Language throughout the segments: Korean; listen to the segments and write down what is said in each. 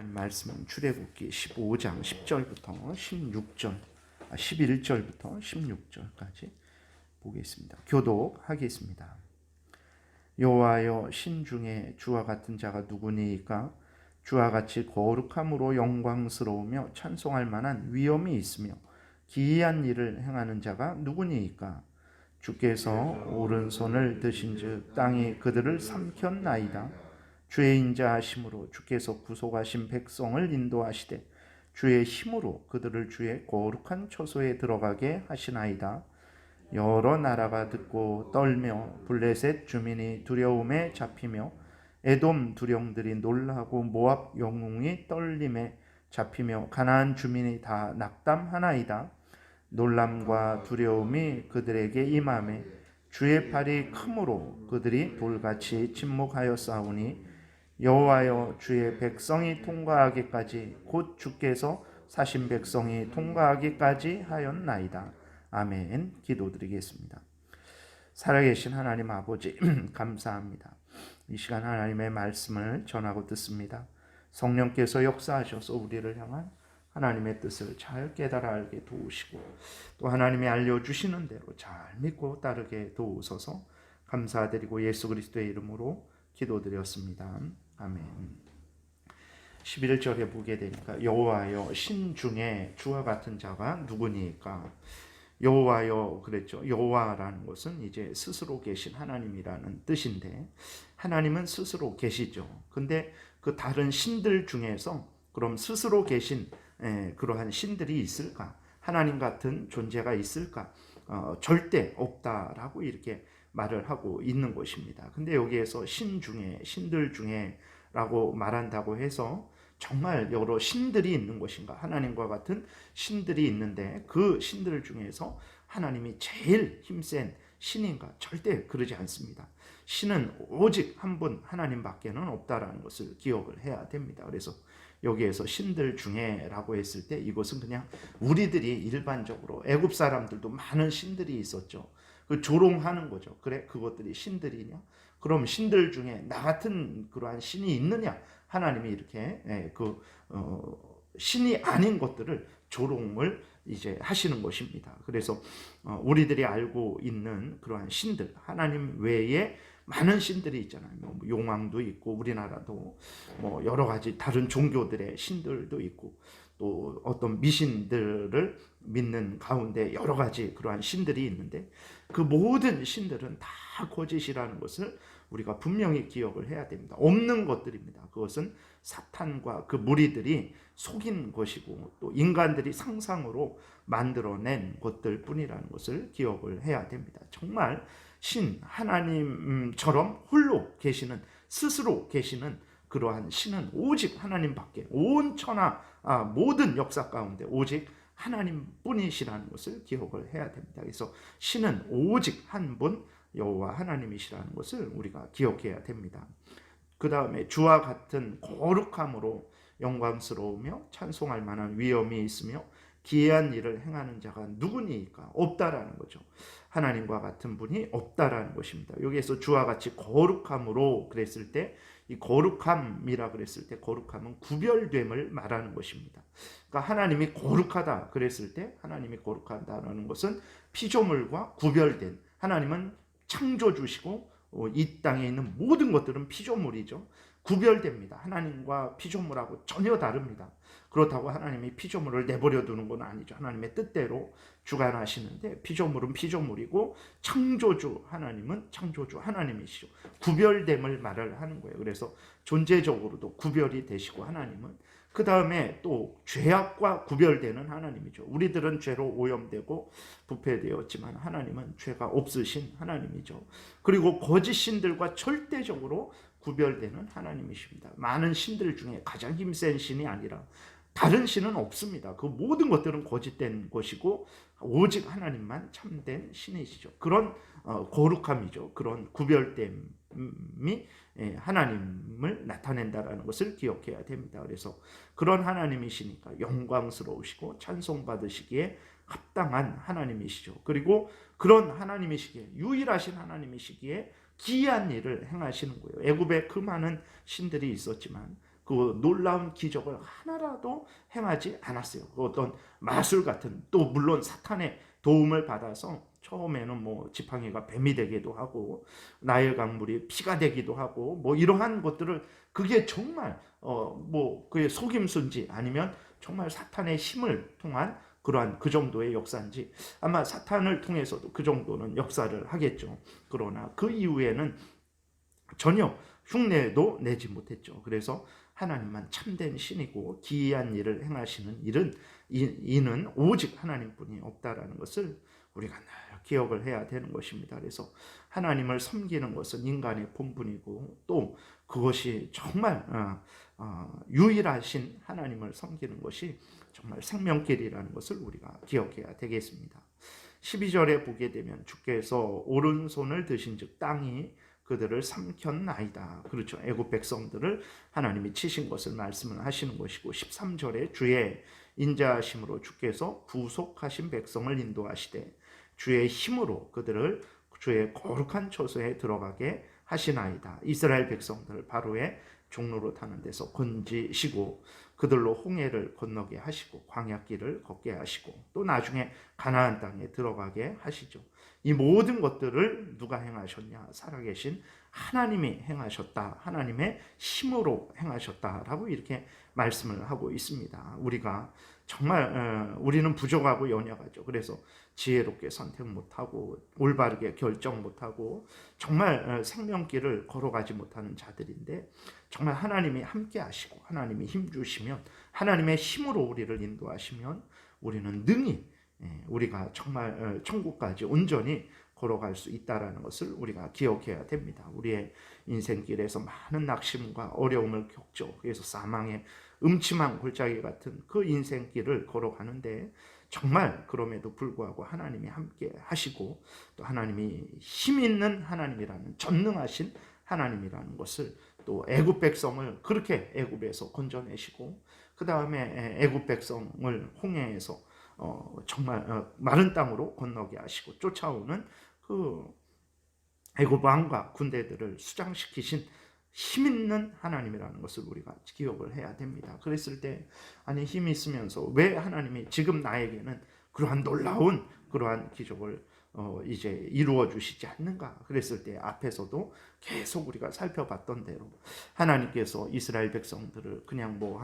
말씀은 출애굽기 15장 10절부터 11절부터 16절까지 보겠습니다. 교독하겠습니다. 여호와여, 신 중에 주와 같은 자가 누구니이까? 주와 같이 거룩함으로 영광스러우며 찬송할 만한 위엄이 있으며 기이한 일을 행하는 자가 누구니이까? 주께서 오른손을 드신즉 땅이 그들을 삼켰나이다. 주의 인자하심으로 주께서 구속하신 백성을 인도하시되 주의 힘으로 그들을 주의 거룩한 처소에 들어가게 하시나이다. 여러 나라가 듣고 떨며 블레셋 주민이 두려움에 잡히며 에돔 두령들이 놀라고 모압 영웅이 떨림에 잡히며 가나안 주민이 다 낙담하나이다. 놀람과 두려움이 그들에게 임하매 주의 팔이 크므로 그들이 돌같이 침묵하였사오니 여호와여, 주의 백성이 통과하기까지 곧 주께서 사신 백성이 통과하기까지 하였나이다. 아멘. 기도드리겠습니다. 살아계신 하나님 아버지 감사합니다. 이 시간 하나님의 말씀을 전하고 듣습니다. 성령께서 역사하셔서 우리를 향한 하나님의 뜻을 잘 깨달아 알게 도우시고 또 하나님이 알려주시는 대로 잘 믿고 따르게 도우소서. 감사드리고 예수 그리스도의 이름으로 기도드렸습니다. 아멘. 11절에 보게 되니까 여호와여, 신 중에 주와 같은 자가 누구니까? 여호와여 그랬죠. 여호와라는 것은 이제 스스로 계신 하나님이라는 뜻인데 하나님은 스스로 계시죠. 근데 그 다른 신들 중에서 그럼 스스로 계신 그러한 신들이 있을까? 하나님 같은 존재가 있을까? 절대 없다라고 이렇게 말을 하고 있는 것입니다. 근데 여기에서 신 중에, 신들 중에 라고 말한다고 해서 정말 여러 신들이 있는 것인가? 하나님과 같은 신들이 있는데 그 신들 중에서 하나님이 제일 힘센 신인가? 절대 그러지 않습니다. 신은 오직 한 분 하나님밖에는 없다라는 것을 기억을 해야 됩니다. 그래서 여기에서 신들 중에 라고 했을 때 이것은 그냥 우리들이 일반적으로 애굽 사람들도 많은 신들이 있었죠. 그 조롱하는 거죠. 그래, 그것들이 신들이냐? 그럼 신들 중에 나 같은 그러한 신이 있느냐? 하나님이 이렇게 신이 아닌 것들을 조롱을 이제 하시는 것입니다. 그래서 우리들이 알고 있는 그러한 신들, 하나님 외에 많은 신들이 있잖아요. 뭐 용왕도 있고 우리나라도 뭐 여러 가지 다른 종교들의 신들도 있고 또 어떤 미신들을 믿는 가운데 여러 가지 그러한 신들이 있는데 그 모든 신들은 다 거짓이라는 것을 우리가 분명히 기억을 해야 됩니다. 없는 것들입니다. 그것은 사탄과 그 무리들이 속인 것이고 또 인간들이 상상으로 만들어낸 것들 뿐이라는 것을 기억을 해야 됩니다. 정말 신, 하나님처럼 홀로 계시는, 스스로 계시는 그러한 신은 오직 하나님밖에, 온 천하 모든 역사 가운데 오직 하나님뿐이시라는 것을 기억을 해야 됩니다. 그래서 신은 오직 한 분 여호와 하나님이시라는 것을 우리가 기억해야 됩니다. 그 다음에 주와 같은 거룩함으로 영광스러우며 찬송할 만한 위엄이 있으며 기이한 일을 행하는 자가 누구니까? 없다라는 거죠. 하나님과 같은 분이 없다라는 것입니다. 여기에서 주와 같이 거룩함으로 그랬을 때 이 거룩함이라 그랬을 때 거룩함은 구별됨을 말하는 것입니다. 그러니까 하나님이 거룩하다 그랬을 때 하나님이 거룩하다는 것은 피조물과 구별된, 하나님은 창조주시고 이 땅에 있는 모든 것들은 피조물이죠. 구별됩니다. 하나님과 피조물하고 전혀 다릅니다. 그렇다고 하나님이 피조물을 내버려 두는 건 아니죠. 하나님의 뜻대로 주관하시는데 피조물은 피조물이고 창조주 하나님은 창조주 하나님이시죠. 구별됨을 말을 하는 거예요. 그래서 존재적으로도 구별이 되시고 하나님은 그 다음에 또 죄악과 구별되는 하나님이죠. 우리들은 죄로 오염되고 부패되었지만 하나님은 죄가 없으신 하나님이죠. 그리고 거짓 신들과 절대적으로 구별되는 하나님이십니다. 많은 신들 중에 가장 힘센 신이 아니라 다른 신은 없습니다. 그 모든 것들은 거짓된 것이고 오직 하나님만 참된 신이시죠. 그런 거룩함이죠. 그런 구별됨이 하나님을 나타낸다라는 것을 기억해야 됩니다. 그래서 그런 하나님이시니까 영광스러우시고 찬송받으시기에 합당한 하나님이시죠. 그리고 그런 하나님이시기에 유일하신 하나님이시기에 기이한 일을 행하시는 거예요. 애굽에 그 많은 신들이 있었지만 그 놀라운 기적을 하나라도 행하지 않았어요. 그 어떤 마술 같은, 또 물론 사탄의 도움을 받아서 처음에는 뭐 지팡이가 뱀이 되기도 하고 나일 강물이 피가 되기도 하고 뭐 이러한 것들을, 그게 정말 뭐 그게 속임수인지 아니면 정말 사탄의 힘을 통한 그러한 그 정도의 역사인지, 아마 사탄을 통해서도 그 정도는 역사를 하겠죠. 그러나 그 이후에는 전혀 흉내도 내지 못했죠. 그래서 하나님만 참된 신이고 기이한 일을 행하시는 이는 오직 하나님뿐이 없다라는 것을 우리가 늘 기억을 해야 되는 것입니다. 그래서 하나님을 섬기는 것은 인간의 본분이고, 또 그것이 정말 유일하신 하나님을 섬기는 것이 정말 생명길이라는 것을 우리가 기억해야 되겠습니다. 12절에 보게 되면 주께서 오른손을 드신즉 땅이 그들을 삼켰나이다. 그렇죠. 애굽 백성들을 하나님이 치신 것을 말씀을 하시는 것이고, 13절에 주의 인자하심으로 주께서 구속하신 백성을 인도하시되 주의 힘으로 그들을 주의 거룩한 처소에 들어가게 하시나이다. 이스라엘 백성들을 바로의 종로로 타는 데서 건지시고 그들로 홍해를 건너게 하시고 광야길을 걷게 하시고 또 나중에 가나안 땅에 들어가게 하시죠. 이 모든 것들을 누가 행하셨냐? 살아계신 하나님이 행하셨다. 하나님의 힘으로 행하셨다라고 이렇게 말씀을 하고 있습니다. 우리가 정말 우리는 부족하고 연약하죠. 그래서 지혜롭게 선택 못하고 올바르게 결정 못하고 정말 생명길을 걸어가지 못하는 자들인데, 정말 하나님이 함께 하시고 하나님이 힘주시면, 하나님의 힘으로 우리를 인도하시면 우리는 능히 우리가 정말 천국까지 온전히 걸어갈 수 있다는 것을 우리가 기억해야 됩니다. 우리의 인생길에서 많은 낙심과 어려움을 겪죠. 그래서 사망의 음침한 골짜기 같은 그 인생길을 걸어가는데, 정말 그럼에도 불구하고 하나님이 함께 하시고 또 하나님이 힘 있는 하나님이라는, 전능하신 하나님이라는 것을, 또 애굽 백성을 그렇게 애굽에서 건져내시고 그 다음에 애굽 백성을 홍해에서 정말 마른 땅으로 건너게 하시고 쫓아오는 그 애굽 왕과 군대들을 수장시키신 힘 있는 하나님이라는 것을 우리가 기억을 해야 됩니다. 그랬을 때, 아니 힘이 있으면서 왜 하나님이 지금 나에게는 그러한 놀라운 그러한 기적을 이제 이루어 주시지 않는가? 그랬을 때 앞에서도 계속 우리가 살펴봤던 대로 하나님께서 이스라엘 백성들을 그냥 뭐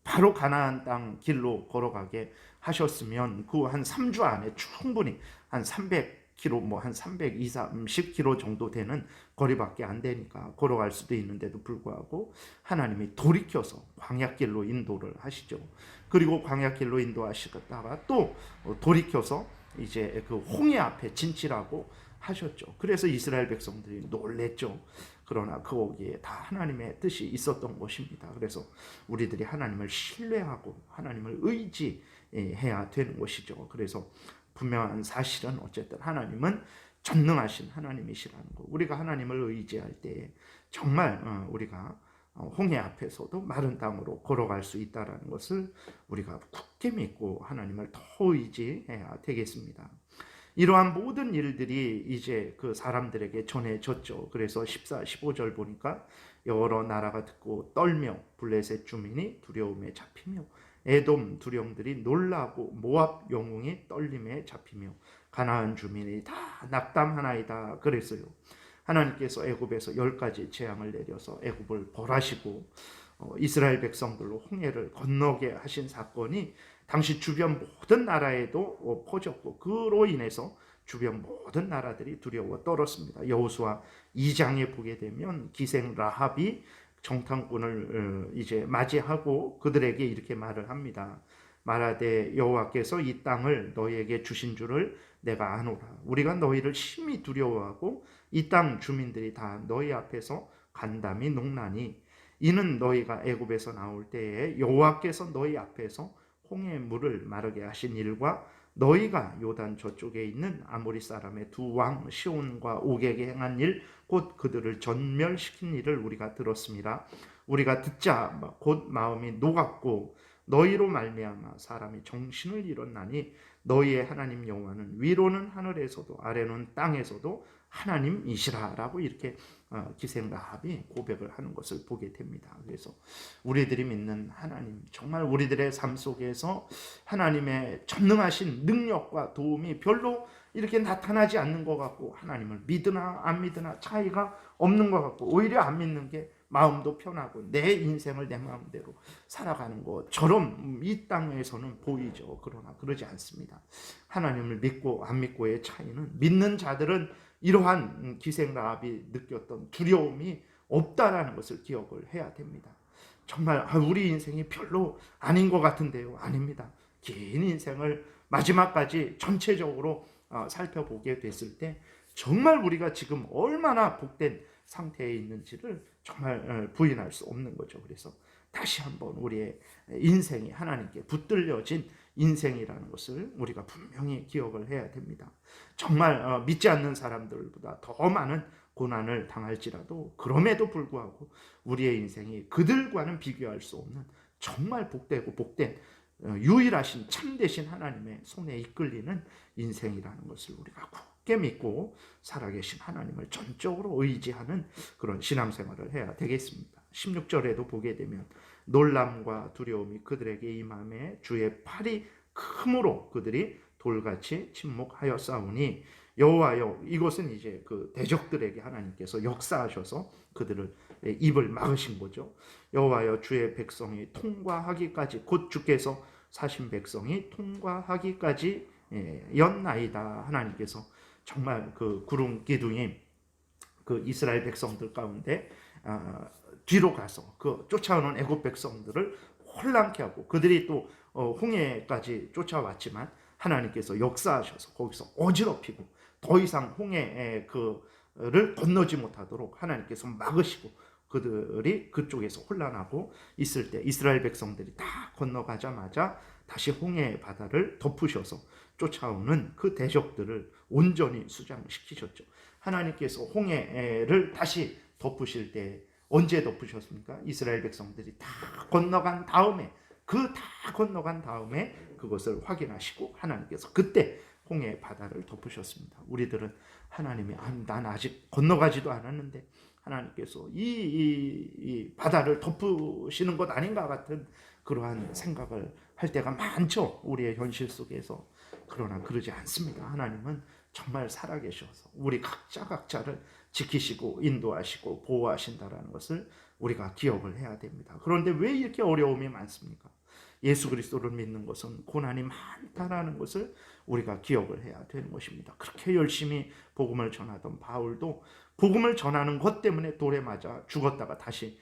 바로 가나안 땅 길로 걸어가게 하셨으면 그 한 3주 안에 충분히 한 300km, 뭐 한 330km 정도 되는 거리밖에 안 되니까 걸어갈 수도 있는데도 불구하고 하나님이 돌이켜서 광야길로 인도를 하시죠. 그리고 광야길로 인도하시다가 또 돌이켜서 이제 그 홍해 앞에 진치라고 하셨죠. 그래서 이스라엘 백성들이 놀랬죠. 그러나 거기에 다 하나님의 뜻이 있었던 것입니다. 그래서 우리들이 하나님을 신뢰하고 하나님을 의지해야 되는 것이죠. 그래서 분명한 사실은 어쨌든 하나님은 전능하신 하나님이시라는 것. 우리가 하나님을 의지할 때 정말 우리가 홍해 앞에서도 마른 땅으로 걸어갈 수 있다는 것을 우리가 굳게 믿고 하나님을 더 의지해야 되겠습니다. 이러한 모든 일들이 이제 그 사람들에게 전해졌죠. 그래서 14, 15절 보니까 여러 나라가 듣고 떨며 블레셋 주민이 두려움에 잡히며 에돔 두령들이 놀라고 모압 영웅이 떨림에 잡히며 가나안 주민이 다 낙담하나이다 그랬어요. 하나님께서 애굽에서 10가지 재앙을 내려서 애굽을 벌하시고 이스라엘 백성들로 홍해를 건너게 하신 사건이 당시 주변 모든 나라에도 퍼졌고, 그로 인해서 주변 모든 나라들이 두려워 떨었습니다. 여호수아 2장에 보게 되면 기생 라합이 정탐꾼을 이제 맞이하고 그들에게 이렇게 말을 합니다. 말하되 여호와께서 이 땅을 너희에게 주신 줄을 내가 아노라. 우리가 너희를 심히 두려워하고 이 땅 주민들이 다 너희 앞에서 간담이 녹나니 이는 너희가 애굽에서 나올 때에 여호와께서 너희 앞에서 홍해 물을 마르게 하신 일과 너희가 요단 저쪽에 있는 아모리 사람의 두 왕 시온과 옥에게 행한 일, 곧 그들을 전멸시킨 일을 우리가 들었습니다. 우리가 듣자 곧 마음이 녹았고 너희로 말미암아 사람이 정신을 잃었나니 너희의 하나님 여호와는 위로는 하늘에서도 아래는 땅에서도 하나님이시라라고 이렇게 기생 라합이 고백을 하는 것을 보게 됩니다. 그래서 우리들이 믿는 하나님, 정말 우리들의 삶 속에서 하나님의 전능하신 능력과 도움이 별로 이렇게 나타나지 않는 것 같고, 하나님을 믿으나 안 믿으나 차이가 없는 것 같고, 오히려 안 믿는 게 마음도 편하고 내 인생을 내 마음대로 살아가는 것처럼 이 땅에서는 보이죠. 그러나 그러지 않습니다. 하나님을 믿고 안 믿고의 차이는, 믿는 자들은 이러한 기생 라합이 느꼈던 두려움이 없다라는 것을 기억을 해야 됩니다. 정말 우리 인생이 별로 아닌 것 같은데요. 아닙니다. 긴 인생을 마지막까지 전체적으로 살펴보게 됐을 때 정말 우리가 지금 얼마나 복된 상태에 있는지를 정말 부인할 수 없는 거죠. 그래서 다시 한번 우리의 인생이 하나님께 붙들려진 인생이라는 것을 우리가 분명히 기억을 해야 됩니다. 정말 믿지 않는 사람들보다 더 많은 고난을 당할지라도 그럼에도 불구하고 우리의 인생이 그들과는 비교할 수 없는 정말 복되고 복된 유일하신 참되신 하나님의 손에 이끌리는 인생이라는 것을 우리가 굳게 믿고 살아계신 하나님을 전적으로 의지하는 그런 신앙생활을 해야 되겠습니다. 16절에도 보게 되면 놀람과 두려움이 그들에게 임함에 주의 팔이 크므로 그들이 돌같이 침묵하였사오니 여호와여, 이것은 이제 그 대적들에게 하나님께서 역사하셔서 그들을 입을 막으신 거죠. 여호와여, 주의 백성이 통과하기까지, 곧 주께서 사신 백성이 통과하기까지 였나이다. 하나님께서 정말 그 구름 기둥이 그 이스라엘 백성들 가운데 뒤로 가서 그 쫓아오는 애굽 백성들을 혼란케 하고, 그들이 또 홍해까지 쫓아왔지만 하나님께서 역사하셔서 거기서 어지럽히고 더 이상 홍해 그를 건너지 못하도록 하나님께서 막으시고, 그들이 그쪽에서 혼란하고 있을 때 이스라엘 백성들이 다 건너가자마자 다시 홍해 바다를 덮으셔서 쫓아오는 그 대적들을 온전히 수장시키셨죠. 하나님께서 홍해를 다시 덮으실 때 언제 덮으셨습니까? 이스라엘 백성들이 다 건너간 다음에, 다 건너간 다음에 그것을 확인하시고 하나님께서 그때 홍해 바다를 덮으셨습니다. 우리들은 하나님이 난 아직 건너가지도 않았는데 하나님께서 이 바다를 덮으시는 것 아닌가 같은 그러한 생각을 할 때가 많죠. 우리의 현실 속에서. 그러나 그러지 않습니다. 하나님은 정말 살아계셔서 우리 각자를 지키시고 인도하시고 보호하신다라는 것을 우리가 기억을 해야 됩니다. 그런데 왜 이렇게 어려움이 많습니까? 예수 그리스도를 믿는 것은 고난이 많다라는 것을 우리가 기억을 해야 되는 것입니다. 그렇게 열심히 복음을 전하던 바울도 복음을 전하는 것 때문에 돌에 맞아 죽었다가 다시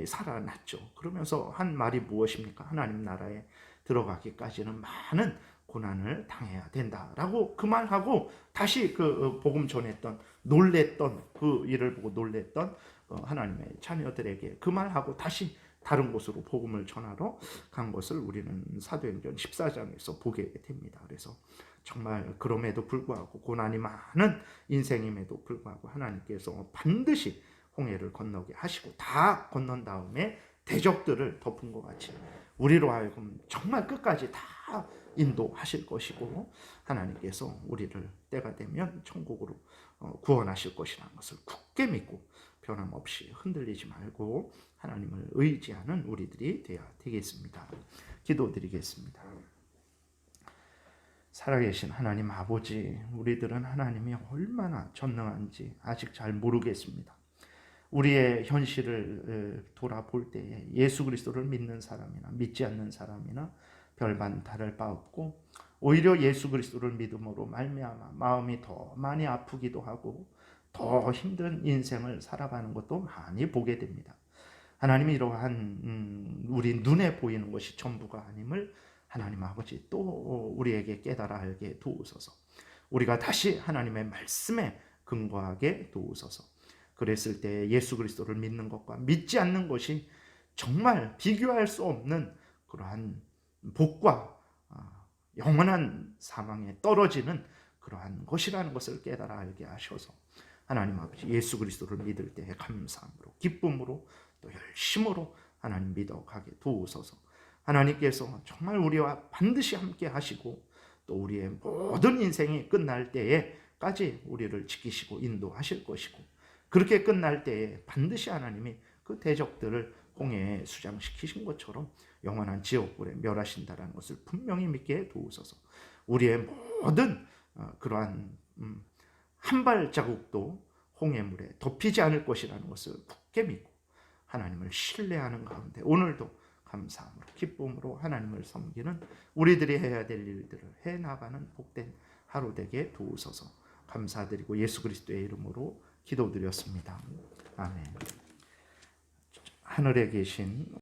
살아났죠. 그러면서 한 말이 무엇입니까? 하나님 나라에 들어가기까지는 많은 고난을 당해야 된다라고 그 말하고 다시 그 복음 전했던, 놀랬던, 그 일을 보고 놀랬던 하나님의 자녀들에게 그 말하고 다시 다른 곳으로 복음을 전하러 간 것을 우리는 사도행전 14장에서 보게 됩니다. 그래서 정말 그럼에도 불구하고, 고난이 많은 인생임에도 불구하고 하나님께서 반드시 홍해를 건너게 하시고 다 건넌 다음에 대적들을 덮은 것 같이 우리로 하여금 정말 끝까지 다 인도하실 것이고, 하나님께서 우리를 때가 되면 천국으로 구원하실 것이라는 것을 굳게 믿고 변함없이 흔들리지 말고 하나님을 의지하는 우리들이 되어야 되겠습니다. 기도드리겠습니다. 살아계신 하나님 아버지, 우리들은 하나님이 얼마나 전능한지 아직 잘 모르겠습니다. 우리의 현실을 돌아볼 때에 예수 그리스도를 믿는 사람이나 믿지 않는 사람이나 별반 다를 바 없고, 오히려 예수 그리스도를 믿음으로 말미암아 마음이 더 많이 아프기도 하고 더 힘든 인생을 살아가는 것도 많이 보게 됩니다. 하나님이 이러한 우리 눈에 보이는 것이 전부가 아님을 하나님 아버지 또 우리에게 깨달아 알게 도우소서. 우리가 다시 하나님의 말씀에 근거하게 도우소서. 그랬을 때 예수 그리스도를 믿는 것과 믿지 않는 것이 정말 비교할 수 없는 그러한 복과 영원한 사망에 떨어지는 그러한 것이라는 것을 깨달아 알게 하셔서 하나님 아버지 예수 그리스도를 믿을 때에 감사함으로, 기쁨으로, 또 열심으로 하나님 믿어가게 도우소서. 하나님께서 정말 우리와 반드시 함께 하시고 또 우리의 모든 인생이 끝날 때에까지 우리를 지키시고 인도하실 것이고, 그렇게 끝날 때에 반드시 하나님이 그 대적들을 홍해에 수장시키신 것처럼 영원한 지옥불에 멸하신다라는 것을 분명히 믿게 도우소서. 우리의 모든 그러한 한 발자국도 홍해물에 덮이지 않을 것이라는 것을 굳게 믿고 하나님을 신뢰하는 가운데 오늘도 감사함으로 기쁨으로 하나님을 섬기는 우리들이 해야 될 일들을 해나가는 복된 하루 되게 도우소서. 감사드리고 예수 그리스도의 이름으로 기도드렸습니다. 아멘. 하늘에 계신